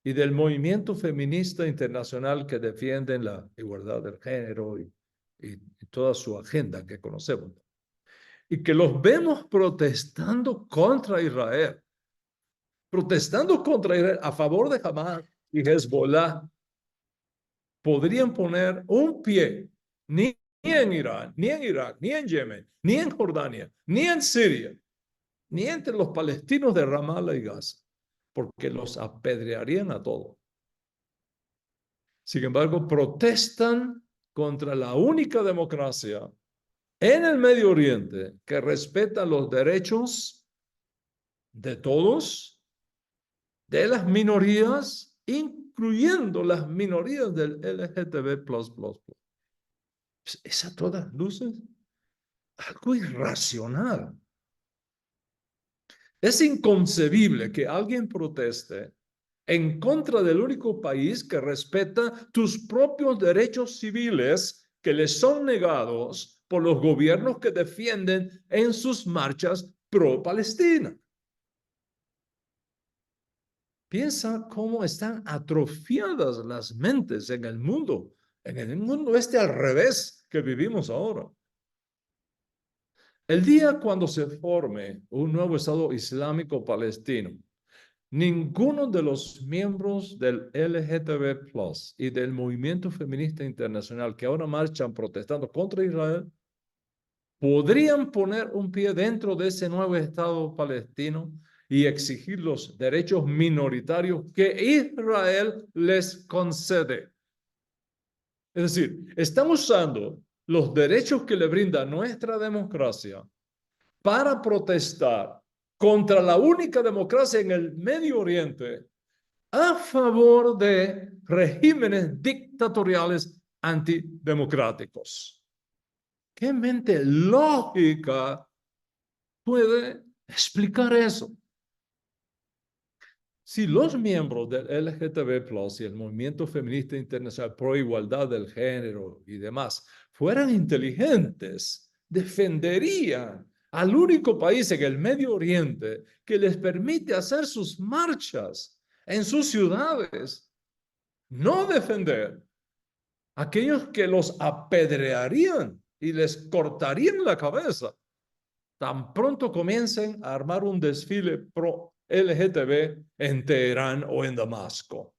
y del movimiento feminista internacional que defienden la igualdad del género y toda su agenda que conocemos, y que los vemos protestando contra Israel a favor de Hamas y Hezbollah, podrían poner un pie ni en Irán, ni en Irak, ni en Yemen, ni en Jordania, ni en Siria, ni entre los palestinos de Ramallah y Gaza, porque los apedrearían a todos. Sin embargo, protestan contra la única democracia en el Medio Oriente que respeta los derechos de todos, de las minorías, incluyendo las minorías del LGTB++. Es a todas luces algo irracional. Es inconcebible que alguien proteste en contra del único país que respeta tus propios derechos civiles que les son negados por los gobiernos que defienden en sus marchas pro-Palestina. Piensa cómo están atrofiadas las mentes en el mundo al revés que vivimos ahora. El día cuando se forme un nuevo Estado Islámico palestino, ninguno de los miembros del LGTB+ y del movimiento feminista internacional que ahora marchan protestando contra Israel podrían poner un pie dentro de ese nuevo Estado palestino y exigir los derechos minoritarios que Israel les concede. Es decir, están usando los derechos que le brinda nuestra democracia para protestar contra la única democracia en el Medio Oriente a favor de regímenes dictatoriales antidemocráticos. ¿Qué mente lógica puede explicar eso? Si los miembros del LGTB+ y el movimiento feminista internacional pro igualdad del género y demás fueran inteligentes, defenderían al único país en el Medio Oriente que les permite hacer sus marchas en sus ciudades, no defender a aquellos que los apedrearían y les cortarían la cabeza tan pronto comiencen a armar un desfile pro LGTB en Teherán o en Damasco.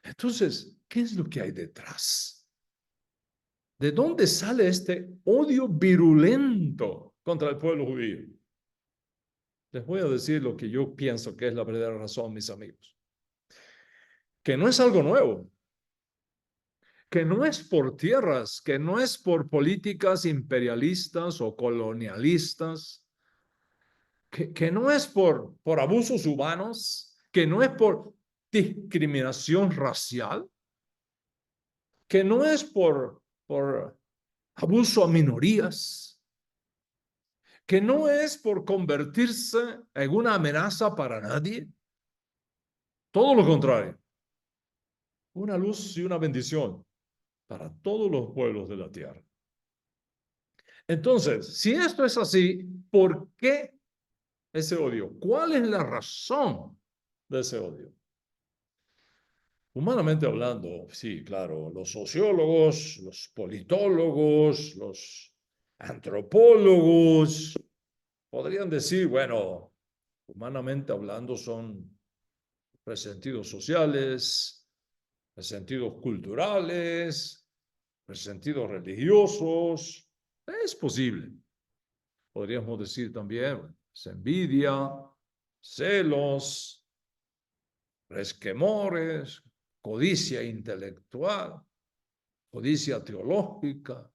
Entonces, ¿qué es lo que hay detrás? ¿De dónde sale este odio virulento contra el pueblo judío? Les voy a decir lo que yo pienso que es la verdadera razón, mis amigos. Que no es algo nuevo. Que no es por tierras, que no es por políticas imperialistas o colonialistas, que no es por abusos humanos, que no es por discriminación racial, que no es por abuso a minorías, que no es por convertirse en una amenaza para nadie. Todo lo contrario, una luz y una bendición para todos los pueblos de la tierra. Entonces, si esto es así, ¿por qué ese odio? ¿Cuál es la razón de ese odio? Humanamente hablando, sí, claro, los sociólogos, los politólogos, los antropólogos podrían decir, bueno, humanamente hablando son resentidos sociales, resentidos culturales, resentidos religiosos. Es posible. Podríamos decir también, envidia, celos, resquemores, codicia intelectual, codicia teológica,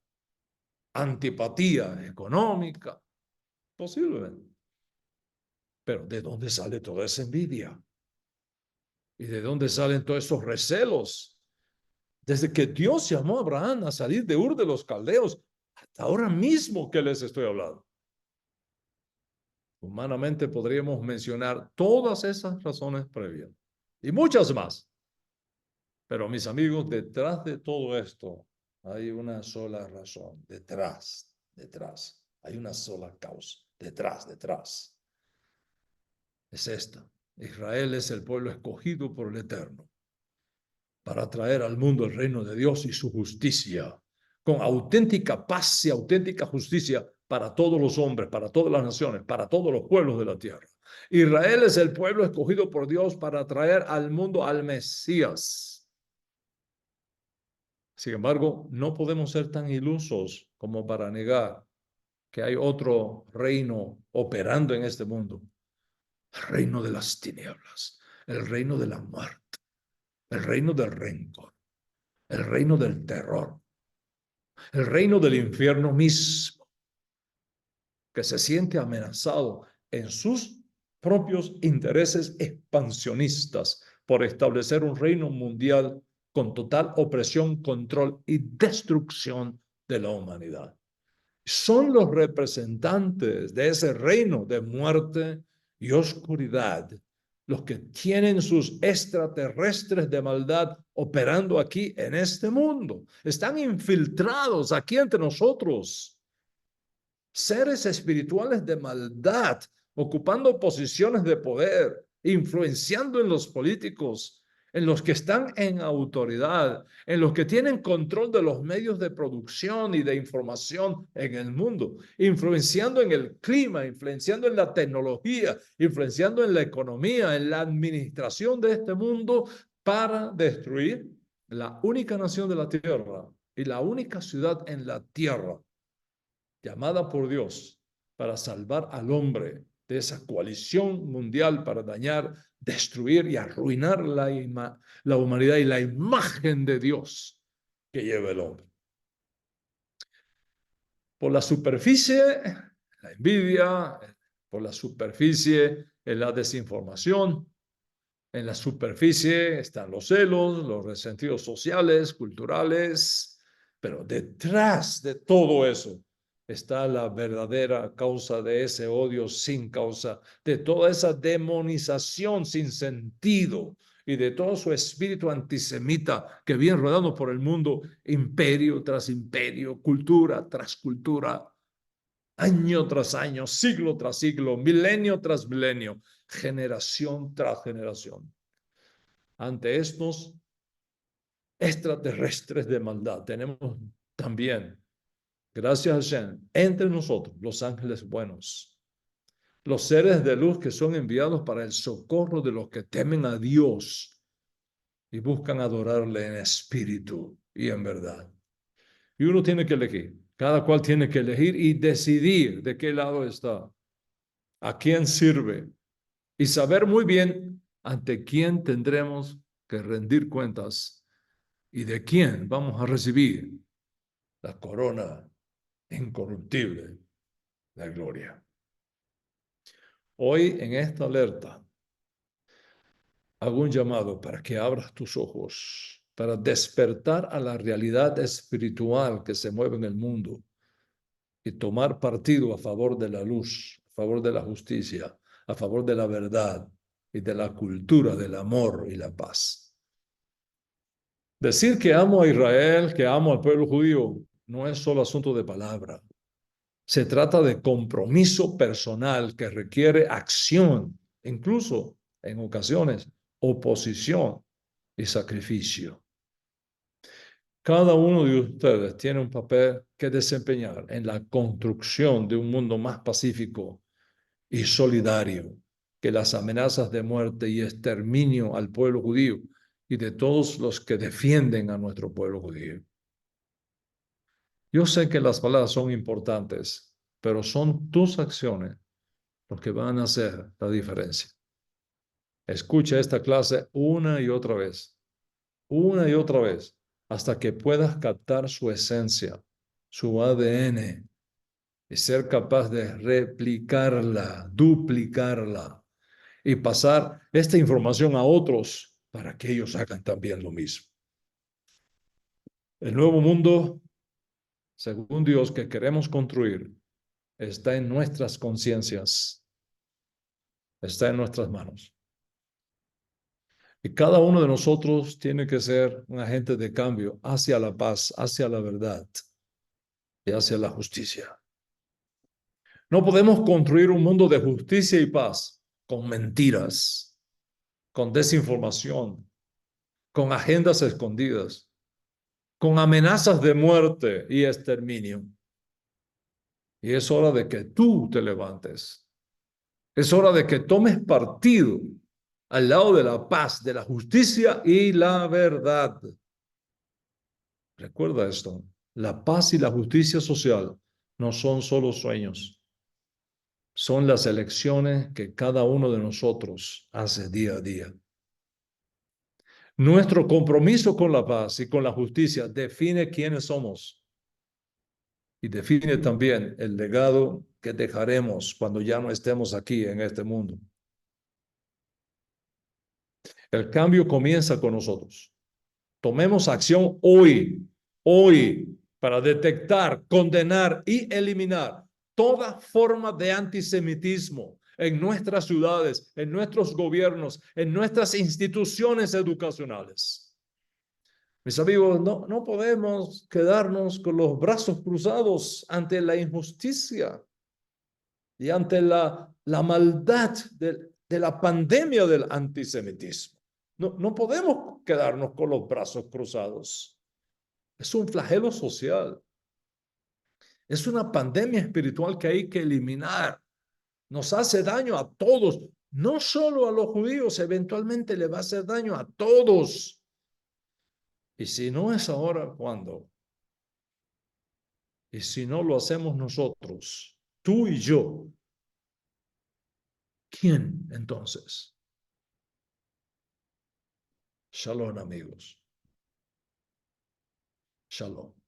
antipatía económica, posiblemente. Pero ¿de dónde sale toda esa envidia? ¿Y de dónde salen todos esos recelos? Desde que Dios llamó a Abraham a salir de Ur de los Caldeos, hasta ahora mismo que les estoy hablando. Humanamente podríamos mencionar todas esas razones previas y muchas más. Pero mis amigos, detrás de todo esto hay una sola razón. Detrás. Hay una sola causa. Detrás. Es esta. Israel es el pueblo escogido por el Eterno para traer al mundo el reino de Dios y su justicia, con auténtica paz y auténtica justicia para todos los hombres, para todas las naciones, para todos los pueblos de la tierra. Israel es el pueblo escogido por Dios para traer al mundo al Mesías. Sin embargo, no podemos ser tan ilusos como para negar que hay otro reino operando en este mundo. El reino de las tinieblas, el reino de la muerte, el reino del rencor, el reino del terror, el reino del infierno mismo, que se siente amenazado en sus propios intereses expansionistas por establecer un reino mundial con total opresión, control y destrucción de la humanidad. Son los representantes de ese reino de muerte y oscuridad los que tienen sus extraterrestres de maldad operando aquí en este mundo. Están infiltrados aquí entre nosotros. Seres espirituales de maldad, ocupando posiciones de poder, influenciando en los políticos, en los que están en autoridad, en los que tienen control de los medios de producción y de información en el mundo, influenciando en el clima, influenciando en la tecnología, influenciando en la economía, en la administración de este mundo para destruir la única nación de la tierra y la única ciudad en la tierra llamada por Dios para salvar al hombre de esa coalición mundial para dañar, destruir y arruinar la humanidad y la imagen de Dios que lleva el hombre. Por la superficie, la envidia, por la superficie, la desinformación. En la superficie están los celos, los resentidos sociales, culturales, pero detrás de todo eso está la verdadera causa de ese odio sin causa, de toda esa demonización sin sentido y de todo su espíritu antisemita que viene rodando por el mundo, imperio tras imperio, cultura tras cultura, año tras año, siglo tras siglo, milenio tras milenio, generación tras generación. Ante estos extraterrestres de maldad, tenemos también, gracias a Hashem, entre nosotros los ángeles buenos, los seres de luz que son enviados para el socorro de los que temen a Dios y buscan adorarle en espíritu y en verdad. Y uno tiene que elegir, cada cual tiene que elegir y decidir de qué lado está, a quién sirve y saber muy bien ante quién tendremos que rendir cuentas y de quién vamos a recibir la corona incorruptible de gloria. Hoy en esta alerta hago un llamado para que abras tus ojos, para despertar a la realidad espiritual que se mueve en el mundo y tomar partido a favor de la luz, a favor de la justicia, a favor de la verdad y de la cultura del amor y la paz. Decir que amo a Israel, que amo al pueblo judío, no es solo asunto de palabra. Se trata de compromiso personal que requiere acción, incluso en ocasiones oposición y sacrificio. Cada uno de ustedes tiene un papel que desempeñar en la construcción de un mundo más pacífico y solidario que las amenazas de muerte y exterminio al pueblo judío y de todos los que defienden a nuestro pueblo judío. Yo sé que las palabras son importantes, pero son tus acciones los que van a hacer la diferencia. Escucha esta clase una y otra vez, hasta que puedas captar su esencia, su ADN, y ser capaz de replicarla, duplicarla, y pasar esta información a otros para que ellos hagan también lo mismo. El nuevo mundo, según Dios, que queremos construir, está en nuestras conciencias está en nuestras manos. Y cada uno de nosotros tiene que ser un agente de cambio hacia la paz, hacia la verdad y hacia la justicia. No podemos construir un mundo de justicia y paz con mentiras, con desinformación, con agendas escondidas, con amenazas de muerte y exterminio. Y es hora de que tú te levantes. Es hora de que tomes partido al lado de la paz, de la justicia y la verdad. Recuerda esto, la paz y la justicia social no son solo sueños, son las elecciones que cada uno de nosotros hace día a día. Nuestro compromiso con la paz y con la justicia define quiénes somos y define también el legado que dejaremos cuando ya no estemos aquí en este mundo. El cambio comienza con nosotros. Tomemos acción hoy, para detectar, condenar y eliminar toda forma de antisemitismo en nuestras ciudades, en nuestros gobiernos, en nuestras instituciones educacionales. Mis amigos, no podemos quedarnos con los brazos cruzados ante la injusticia y ante la maldad de la pandemia del antisemitismo. No podemos quedarnos con los brazos cruzados. Es un flagelo social. Es una pandemia espiritual que hay que eliminar. Nos hace daño a todos, no solo a los judíos, eventualmente le va a hacer daño a todos. Y si no es ahora, ¿cuándo? Y si no lo hacemos nosotros, tú y yo, ¿quién entonces? Shalom, amigos. Shalom.